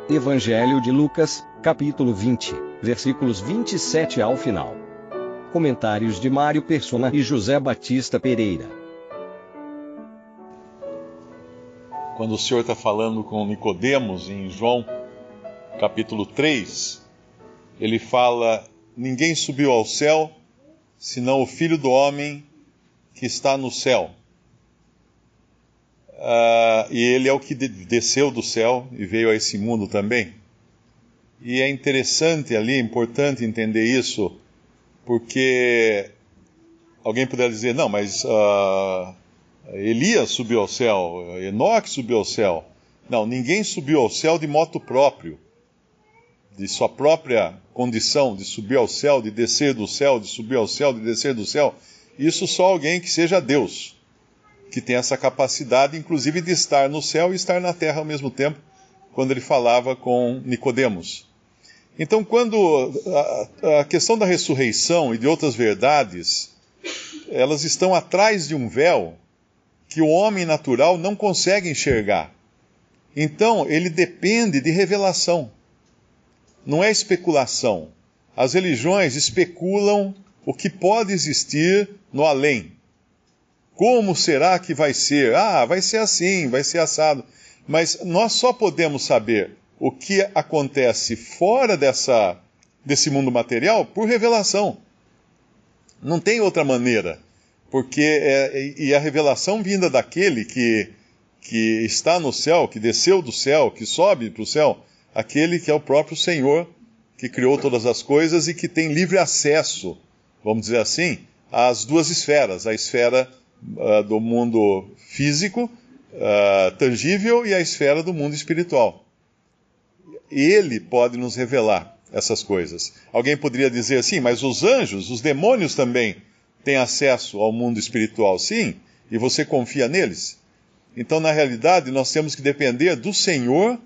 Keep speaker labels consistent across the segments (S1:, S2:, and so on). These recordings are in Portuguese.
S1: Evangelho de Lucas, capítulo 20, versículos 27 ao final. Comentários de Mário Persona e José Batista Pereira.
S2: Quando o Senhor está falando com Nicodemos, em João, capítulo 3, ele fala: ninguém subiu ao céu, senão o Filho do Homem que está no céu. E ele é o que desceu do céu e veio a esse mundo também. E é interessante ali, é importante entender isso, porque alguém poderia dizer, não, mas Elias subiu ao céu, Enoque subiu ao céu. Não, ninguém subiu ao céu de moto próprio, de sua própria condição, de subir ao céu, de descer do céu, de subir ao céu, de descer do céu. Isso só alguém que seja Deus, que tem essa capacidade, inclusive, de estar no céu e estar na terra ao mesmo tempo, quando ele falava com Nicodemos. Então, quando a questão da ressurreição e de outras verdades, elas estão atrás de um véu que o homem natural não consegue enxergar. Então, ele depende de revelação. Não é especulação. As religiões especulam o que pode existir no além. Como será que vai ser? Vai ser assim, vai ser assado. Mas nós só podemos saber o que acontece fora desse mundo material por revelação. Não tem outra maneira. Porque e a revelação vinda daquele que está no céu, que desceu do céu, que sobe para o céu, aquele que é o próprio Senhor, que criou todas as coisas e que tem livre acesso, vamos dizer assim, às duas esferas, a esfera do mundo físico, tangível, e a esfera do mundo espiritual. Ele pode nos revelar essas coisas. Alguém poderia dizer assim, mas os anjos, os demônios também têm acesso ao mundo espiritual, sim, e você confia neles? Então, na realidade, nós temos que depender do Senhor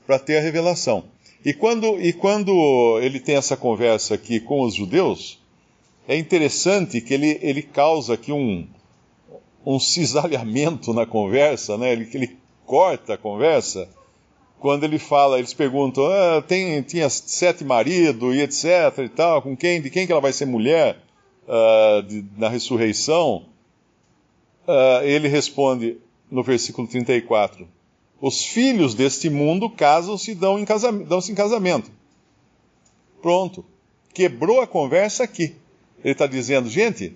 S2: para ter a revelação. E quando ele tem essa conversa aqui com os judeus, é interessante que ele causa aqui um cisalhamento na conversa, né? Ele corta a conversa, quando ele fala, eles perguntam, tinha 7 maridos e etc e tal, de quem que ela vai ser mulher na ressurreição? Ele responde no versículo 34, os filhos deste mundo casam-se e dão-se em casamento. Pronto, quebrou a conversa aqui. Ele está dizendo, gente,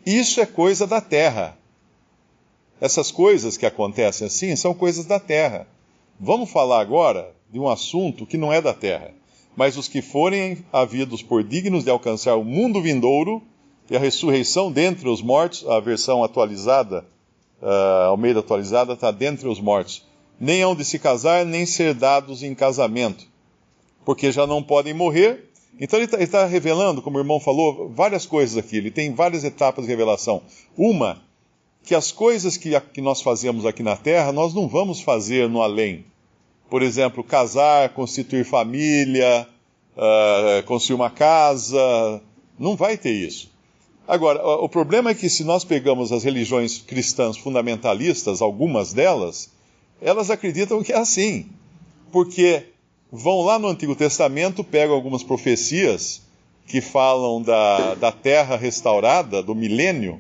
S2: isso é coisa da terra. Essas coisas que acontecem assim são coisas da terra. Vamos falar agora de um assunto que não é da terra. Mas os que forem havidos por dignos de alcançar o mundo vindouro e a ressurreição dentre os mortos, a versão atualizada, Almeida atualizada, está dentre os mortos, nem hão de se casar, nem ser dados em casamento, porque já não podem morrer. Então ele está revelando, como o irmão falou, várias coisas aqui. Ele tem várias etapas de revelação. Uma, que as coisas que nós fazemos aqui na Terra, nós não vamos fazer no além. Por exemplo, casar, constituir família, construir uma casa, não vai ter isso. Agora, o problema é que se nós pegamos as religiões cristãs fundamentalistas, algumas delas, elas acreditam que é assim. Porque vão lá no Antigo Testamento, pegam algumas profecias que falam da terra restaurada, do milênio,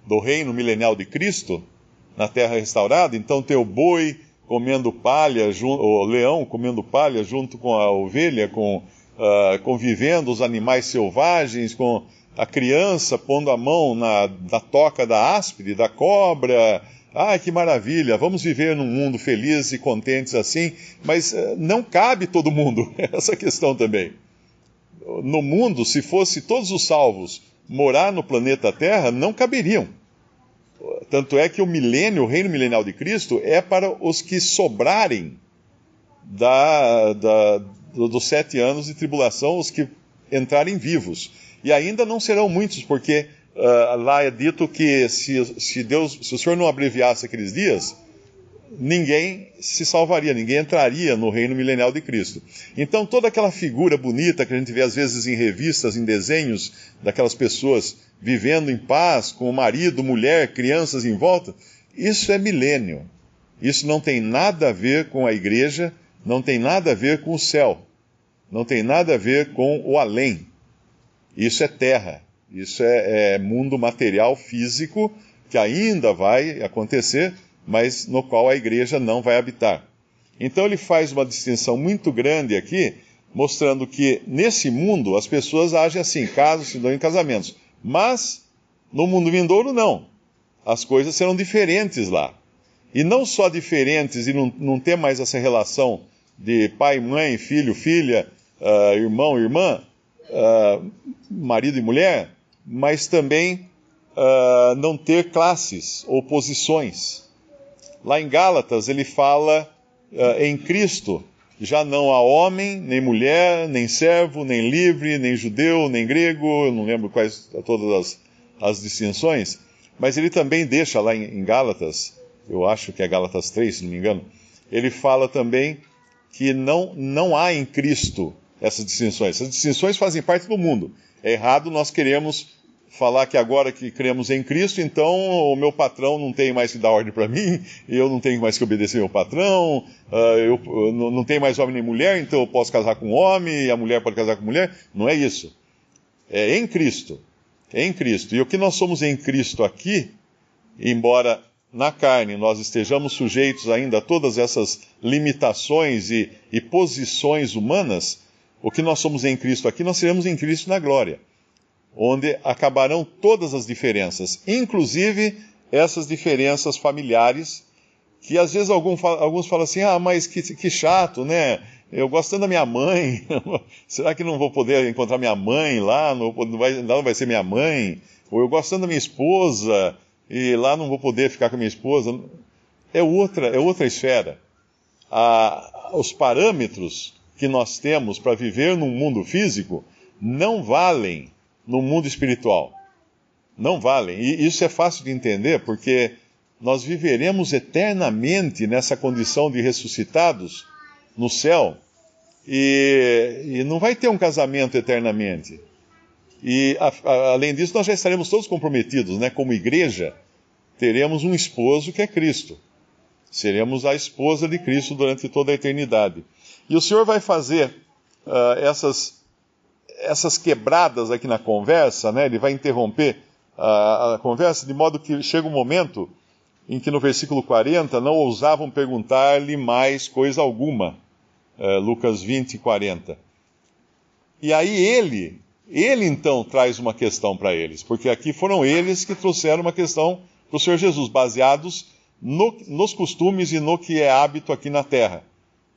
S2: do reino milenial de Cristo, na terra restaurada. Então tem o boi comendo palha, o leão comendo palha junto com a ovelha, convivendo os animais selvagens, com a criança pondo a mão na toca da áspide, da cobra. Que maravilha, vamos viver num mundo feliz e contentes assim, mas não cabe todo mundo, essa questão também. No mundo, se fosse todos os salvos morar no planeta Terra, não caberiam. Tanto é que o milênio, o reino milenial de Cristo, é para os que sobrarem dos 7 anos de tribulação, os que entrarem vivos. E ainda não serão muitos, porque lá é dito que se o Senhor não abreviasse aqueles dias, ninguém se salvaria, ninguém entraria no reino milenial de Cristo. Então toda aquela figura bonita que a gente vê às vezes em revistas, em desenhos, daquelas pessoas vivendo em paz, com o marido, mulher, crianças em volta, isso é milênio. Isso não tem nada a ver com a igreja, não tem nada a ver com o céu, não tem nada a ver com o além. Isso é terra, isso é mundo material físico que ainda vai acontecer, mas no qual a igreja não vai habitar. Então ele faz uma distinção muito grande aqui, mostrando que nesse mundo as pessoas agem assim, casam, se dão em casamentos. Mas no mundo vindouro não. As coisas serão diferentes lá. E não só diferentes e não ter mais essa relação de pai, mãe, filho, filha, irmão, irmã, marido e mulher, mas também não ter classes ou posições. Lá em Gálatas ele fala em Cristo, já não há homem, nem mulher, nem servo, nem livre, nem judeu, nem grego, eu não lembro quais todas as distinções, mas ele também deixa lá em Gálatas, eu acho que é Gálatas 3, se não me engano, ele fala também que não há em Cristo essas distinções. Essas distinções fazem parte do mundo. É errado nós queremos falar que agora que cremos em Cristo, então o meu patrão não tem mais que dar ordem para mim, eu não tenho mais que obedecer meu patrão, eu não tenho mais homem nem mulher, então eu posso casar com homem, e a mulher pode casar com mulher. Não é isso. É em Cristo. É em Cristo. E o que nós somos em Cristo aqui, embora na carne nós estejamos sujeitos ainda a todas essas limitações e posições humanas, o que nós somos em Cristo aqui, nós seremos em Cristo na glória, onde acabarão todas as diferenças, inclusive essas diferenças familiares, que às vezes alguns falam assim, mas que chato, né? Eu gosto tanto da minha mãe, será que não vou poder encontrar minha mãe lá, não vai ser minha mãe? Ou eu gosto tanto da minha esposa, e lá não vou poder ficar com a minha esposa. É outra esfera. Os parâmetros que nós temos para viver num mundo físico não valem no mundo espiritual. Não valem. E isso é fácil de entender, porque nós viveremos eternamente nessa condição de ressuscitados no céu, e não vai ter um casamento eternamente. E, além disso, nós já estaremos todos comprometidos, né? Como igreja, teremos um esposo que é Cristo. Seremos a esposa de Cristo durante toda a eternidade. E o Senhor vai fazer essas quebradas aqui na conversa, né? Ele vai interromper a conversa, de modo que chega um momento em que no versículo 40 não ousavam perguntar-lhe mais coisa alguma. Lucas 20, 40. E aí ele então traz uma questão para eles, porque aqui foram eles que trouxeram uma questão para o Senhor Jesus, baseados nos costumes e no que é hábito aqui na terra.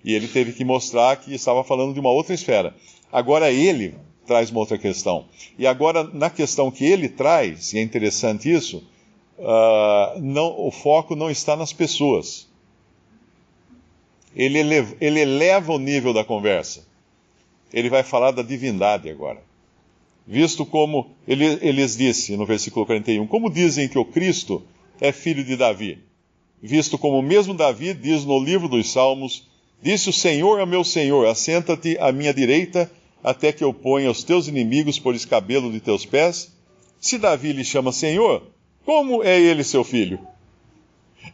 S2: E ele teve que mostrar que estava falando de uma outra esfera. Agora ele traz uma outra questão. E agora, na questão que ele traz, e é interessante isso, o foco não está nas pessoas. Ele eleva o nível da conversa. Ele vai falar da divindade agora. Visto como ele lhes disse no versículo 41, como dizem que o Cristo é filho de Davi? Visto como mesmo Davi diz no livro dos Salmos, disse o Senhor ao meu Senhor, assenta-te à minha direita, até que eu ponha os teus inimigos por escabelo de teus pés. Se Davi lhe chama Senhor, como é ele seu filho?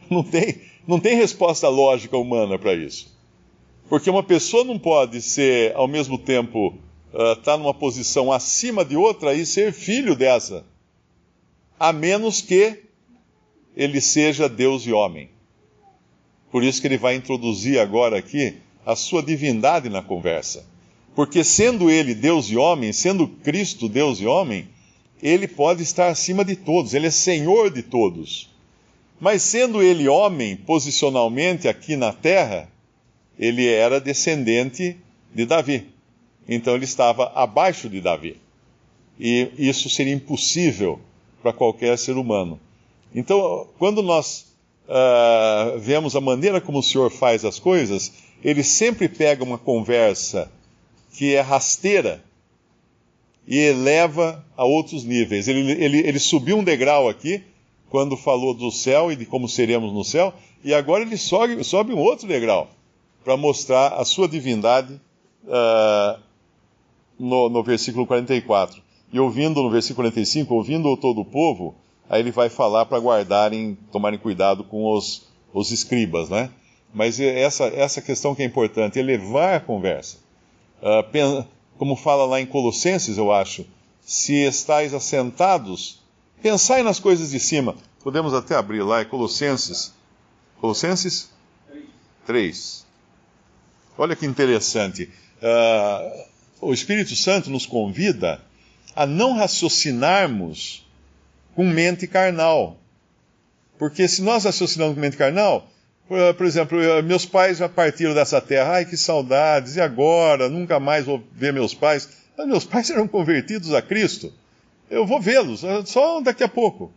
S2: Não tem resposta lógica humana para isso. Porque uma pessoa não pode ser, ao mesmo tempo, estar numa posição acima de outra e ser filho dessa, a menos que ele seja Deus e homem. Por isso que ele vai introduzir agora aqui a sua divindade na conversa. Porque sendo ele Deus e homem, sendo Cristo Deus e homem, ele pode estar acima de todos, ele é Senhor de todos. Mas sendo ele homem, posicionalmente aqui na terra, ele era descendente de Davi. Então ele estava abaixo de Davi. E isso seria impossível para qualquer ser humano. Então, quando nós vemos a maneira como o Senhor faz as coisas, ele sempre pega uma conversa que é rasteira e eleva a outros níveis. Ele subiu um degrau aqui, quando falou do céu e de como seremos no céu, e agora ele sobe um outro degrau, para mostrar a sua divindade no versículo 44. E ouvindo no versículo 45, ouvindo todo o povo, aí ele vai falar para tomarem cuidado com os escribas, né? Mas essa questão que é importante, elevar a conversa. Como fala lá em Colossenses, eu acho, se estáis assentados, pensai nas coisas de cima. Podemos até abrir lá, é Colossenses 3. Olha que interessante. O Espírito Santo nos convida a não raciocinarmos com mente carnal. Porque se nós raciocinamos com mente carnal, por exemplo, meus pais já partiram dessa terra, ai que saudades, e agora? Nunca mais vou ver meus pais. Mas meus pais serão convertidos a Cristo. Eu vou vê-los, só daqui a pouco.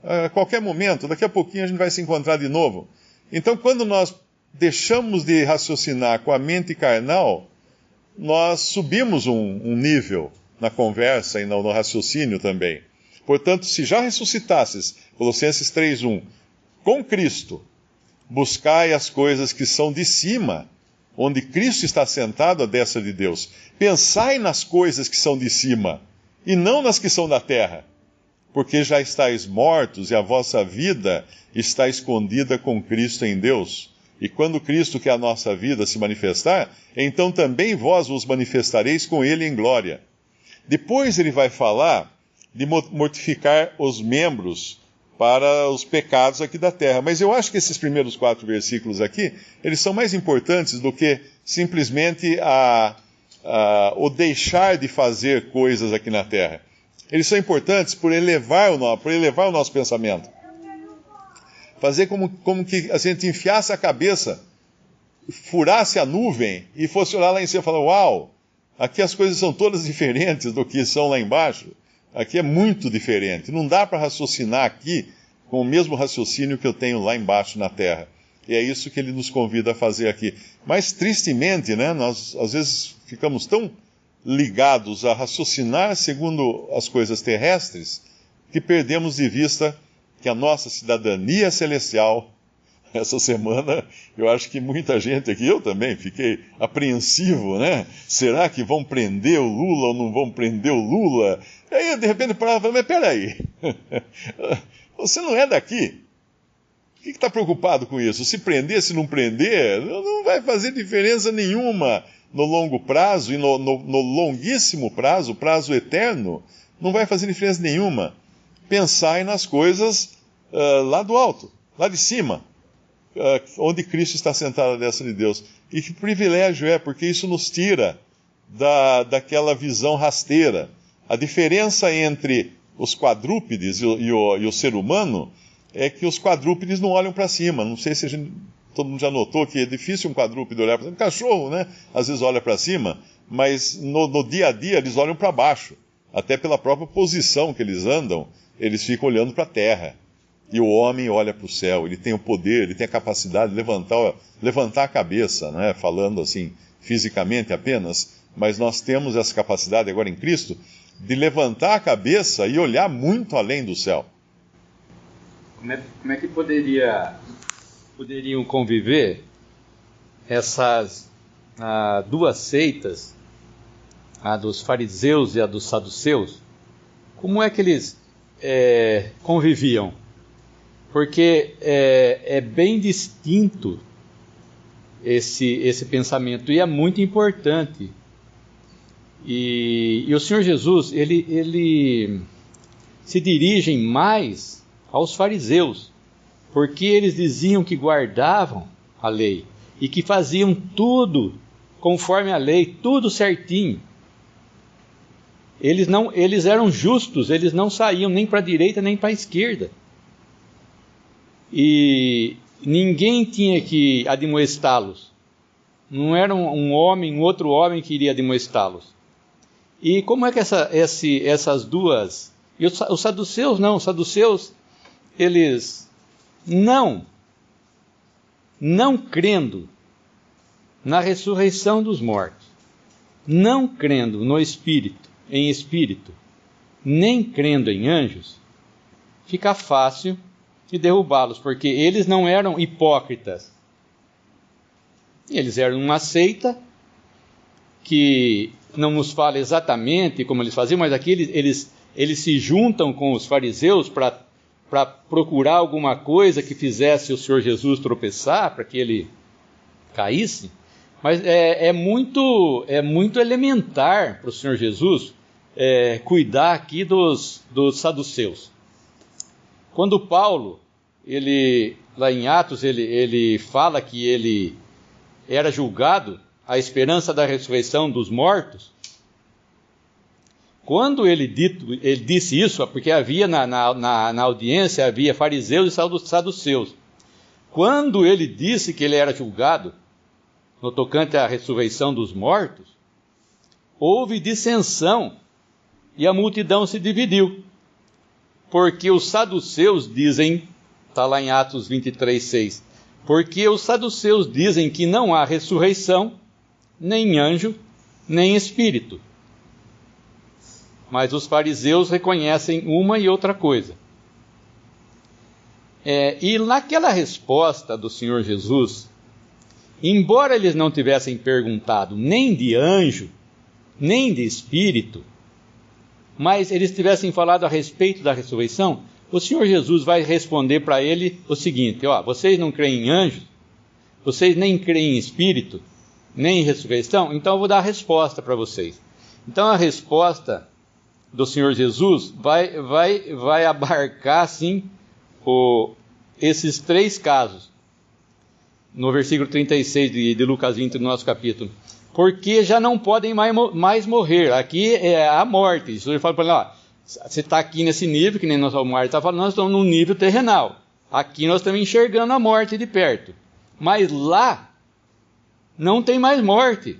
S2: A qualquer momento, daqui a pouquinho a gente vai se encontrar de novo. Então, quando nós deixamos de raciocinar com a mente carnal, nós subimos um nível na conversa e no raciocínio também. Portanto, se já ressuscitasses, Colossenses 3:1, com Cristo, buscai as coisas que são de cima, onde Cristo está sentado à destra de Deus. Pensai nas coisas que são de cima, e não nas que são da terra, porque já estáis mortos e a vossa vida está escondida com Cristo em Deus. E quando Cristo, que é a nossa vida, se manifestar, então também vós vos manifestareis com Ele em glória. Depois ele vai falar de mortificar os membros para os pecados aqui da terra. Mas eu acho que esses primeiros 4 versículos aqui, eles são mais importantes do que simplesmente o deixar de fazer coisas aqui na terra. Eles são importantes por elevar o nosso pensamento. Fazer como que a gente enfiasse a cabeça, furasse a nuvem e fosse olhar lá em cima e falar, uau, aqui as coisas são todas diferentes do que são lá embaixo. Aqui é muito diferente. Não dá para raciocinar aqui com o mesmo raciocínio que eu tenho lá embaixo na terra. E é isso que ele nos convida a fazer aqui. Mas, tristemente, né, nós às vezes ficamos tão ligados a raciocinar segundo as coisas terrestres que perdemos de vista que a nossa cidadania celestial, essa semana, eu acho que muita gente aqui, eu também, fiquei apreensivo, né? Será que vão prender o Lula ou não vão prender o Lula? E aí, de repente, eu falei, mas peraí, você não é daqui. Por que está preocupado com isso? Se prender, se não prender, não vai fazer diferença nenhuma no longo prazo e no longuíssimo prazo, prazo eterno, não vai fazer diferença nenhuma. Pensai nas coisas lá do alto, lá de cima, onde Cristo está sentado à destra de Deus. E que privilégio é, porque isso nos tira daquela visão rasteira. A diferença entre os quadrúpedes e o ser humano é que os quadrúpedes não olham para cima. Não sei se todo mundo já notou que é difícil um quadrúpede olhar para cima. Um cachorro, né? Às vezes olha para cima, mas no dia a dia eles olham para baixo. Até pela própria posição que eles andam, eles ficam olhando para a terra. E o homem olha para o céu, ele tem o poder, ele tem a capacidade de levantar a cabeça, né? Falando assim, fisicamente apenas, mas nós temos essa capacidade agora em Cristo de levantar a cabeça e olhar muito além do céu.
S3: Como é que poderiam conviver essas duas seitas, a dos fariseus e a dos saduceus? Como é que eles conviviam? Porque é bem distinto esse pensamento, e é muito importante. E o Senhor Jesus, ele se dirige mais aos fariseus, porque eles diziam que guardavam a lei e que faziam tudo conforme a lei, tudo certinho. Eles eram justos, eles não saíam nem para a direita nem para a esquerda. E ninguém tinha que admoestá-los. Não era um outro homem que iria admoestá-los. E como é que essas duas... E os saduceus não, os saduceus, eles não crendo na ressurreição dos mortos, não crendo no Espírito, em Espírito, nem crendo em anjos, fica fácil de derrubá-los, porque eles não eram hipócritas. Eles eram uma seita que não nos fala exatamente como eles faziam, mas aqui eles se juntam com os fariseus para procurar alguma coisa que fizesse o Senhor Jesus tropeçar, para que ele caísse, mas é muito elementar para o Senhor Jesus cuidar aqui dos saduceus. Quando Paulo, lá em Atos, ele fala que ele era julgado, a esperança da ressurreição dos mortos. Quando ele disse isso, porque havia na audiência, havia fariseus e saduceus. Quando ele disse que ele era julgado, no tocante à ressurreição dos mortos, houve dissensão e a multidão se dividiu. Porque os saduceus dizem, está lá em Atos 23:6, porque os saduceus dizem que não há ressurreição, nem anjo, nem espírito. Mas os fariseus reconhecem uma e outra coisa. E naquela resposta do Senhor Jesus, embora eles não tivessem perguntado nem de anjo, nem de espírito, mas eles tivessem falado a respeito da ressurreição, o Senhor Jesus vai responder para ele o seguinte: vocês não creem em anjos, vocês nem creem em espírito, nem em ressurreição, então eu vou dar a resposta para vocês. Então a resposta do Senhor Jesus vai abarcar, sim, esses 3 casos. No versículo 36 de Lucas 20, do nosso capítulo. Porque já não podem mais morrer. Aqui é a morte. Jesus fala para ele, você está aqui nesse nível, que nem nosso Mário está falando, nós estamos num nível terrenal. Aqui nós estamos enxergando a morte de perto. Mas lá, não tem mais morte.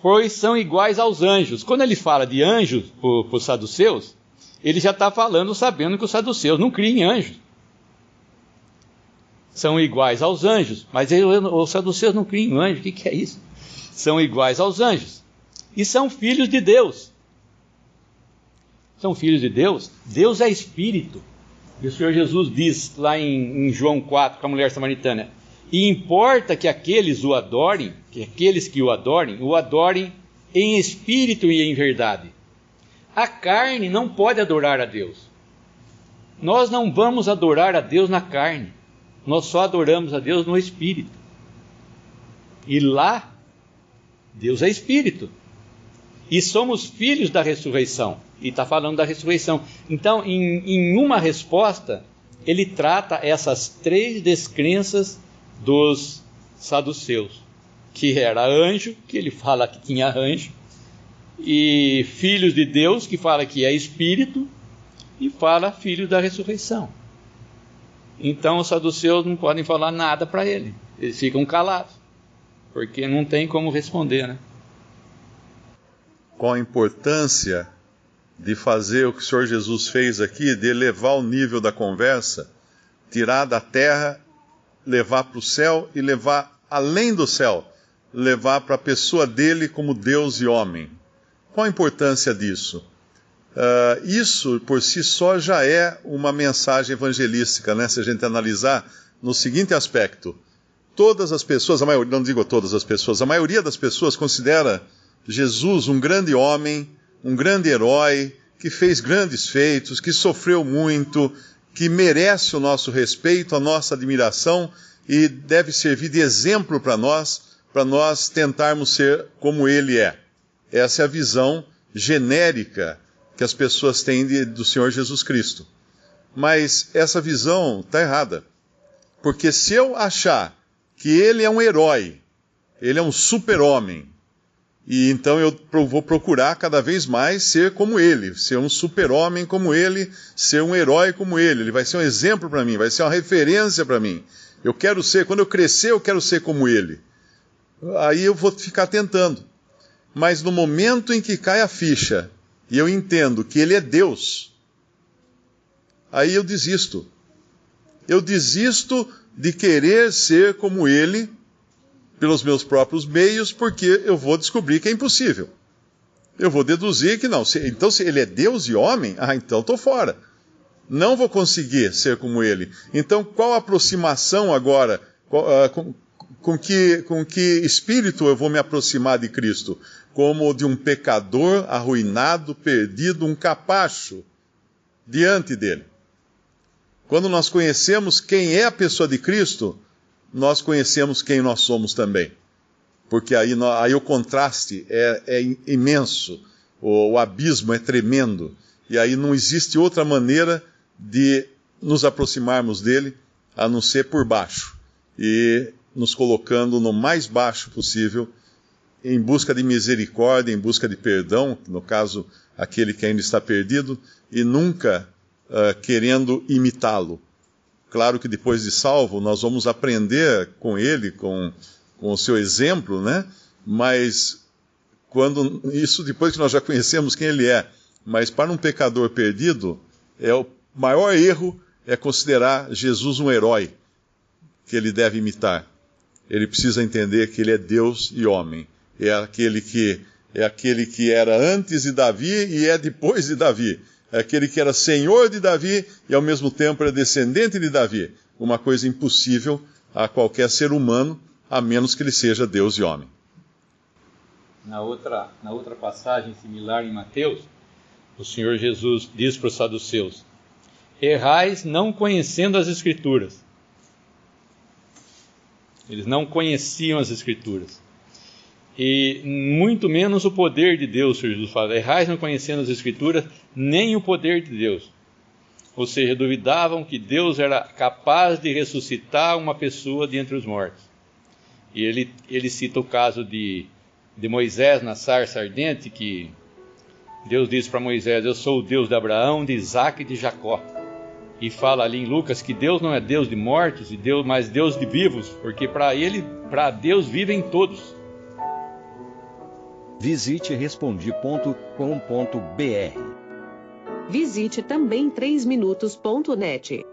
S3: Pois são iguais aos anjos. Quando ele fala de anjos para os saduceus, ele já está falando sabendo que os saduceus não criam em anjos. São iguais aos anjos. Mas os saduceus não criam em anjos. O que é isso? São iguais aos anjos. E são filhos de Deus. São filhos de Deus. Deus é espírito. E o Senhor Jesus diz lá em João 4, com a mulher samaritana: e importa que aqueles o adorem, que aqueles que o adorem em espírito e em verdade. A carne não pode adorar a Deus. Nós não vamos adorar a Deus na carne. Nós só adoramos a Deus no espírito. E lá, Deus é espírito. E somos filhos da ressurreição. E está falando da ressurreição. Então, em uma resposta, ele trata essas 3 descrenças dos saduceus, que era anjo, que ele fala que tinha anjo, e filhos de Deus, que fala que é espírito, e fala filho da ressurreição. Então os saduceus não podem falar nada para ele, eles ficam calados, porque não tem como responder, né?
S2: Qual a importância de fazer o que o Senhor Jesus fez aqui, de elevar o nível da conversa, tirar da terra, levar para o céu e levar além do céu, levar para a pessoa dele como Deus e homem. Qual a importância disso? Isso por si só já é uma mensagem evangelística, né? Se a gente analisar no seguinte aspecto: todas as pessoas, a maioria, não digo todas as pessoas, a maioria das pessoas considera Jesus um grande homem, um grande herói, que fez grandes feitos, que sofreu muito, que merece o nosso respeito, a nossa admiração e deve servir de exemplo para nós tentarmos ser como ele é. Essa é a visão genérica que as pessoas têm do Senhor Jesus Cristo. Mas essa visão está errada. Porque se eu achar que ele é um herói, ele é um super-homem, e então eu vou procurar cada vez mais ser como ele, ser um super-homem como ele, ser um herói como ele. Ele vai ser um exemplo para mim, vai ser uma referência para mim. Eu quero ser, quando eu crescer, eu quero ser como ele. Aí eu vou ficar tentando. Mas no momento em que cai a ficha, e eu entendo que ele é Deus, aí eu desisto. Eu desisto de querer ser como ele, pelos meus próprios meios, porque eu vou descobrir que é impossível. Eu vou deduzir que não. Então, se ele é Deus e homem, então estou fora. Não vou conseguir ser como ele. Então, qual a aproximação agora? Com que espírito eu vou me aproximar de Cristo? Como de um pecador arruinado, perdido, um capacho diante dele. Quando nós conhecemos quem é a pessoa de Cristo, nós conhecemos quem nós somos também. Porque aí o contraste é imenso, o abismo é tremendo, e aí não existe outra maneira de nos aproximarmos dele a não ser por baixo, e nos colocando no mais baixo possível, em busca de misericórdia, em busca de perdão, no caso, aquele que ainda está perdido, e nunca querendo imitá-lo. Claro que depois de salvo, nós vamos aprender com ele, com o seu exemplo, né? Mas depois que nós já conhecemos quem ele é, mas para um pecador perdido, o maior erro é considerar Jesus um herói que ele deve imitar. Ele precisa entender que ele é Deus e homem. É aquele que era antes de Davi e é depois de Davi. É aquele que era senhor de Davi e ao mesmo tempo era descendente de Davi. Uma coisa impossível a qualquer ser humano, a menos que ele seja Deus e homem.
S3: Na outra passagem similar em Mateus, o Senhor Jesus diz para os saduceus: errais não conhecendo as Escrituras. Eles não conheciam as Escrituras. E muito menos o poder de Deus, o Senhor Jesus fala. Errais não conhecendo as Escrituras, nem o poder de Deus. Ou seja, duvidavam que Deus era capaz de ressuscitar uma pessoa de entre os mortos. E ele cita o caso de Moisés na sarça ardente, que Deus disse para Moisés: eu sou o Deus de Abraão, de Isaque e de Jacó. E fala ali em Lucas que Deus não é Deus de mortos, mas Deus de vivos, porque para Deus vivem todos.
S1: Visite Respondi.com.br.
S4: Visite também 3minutos.net.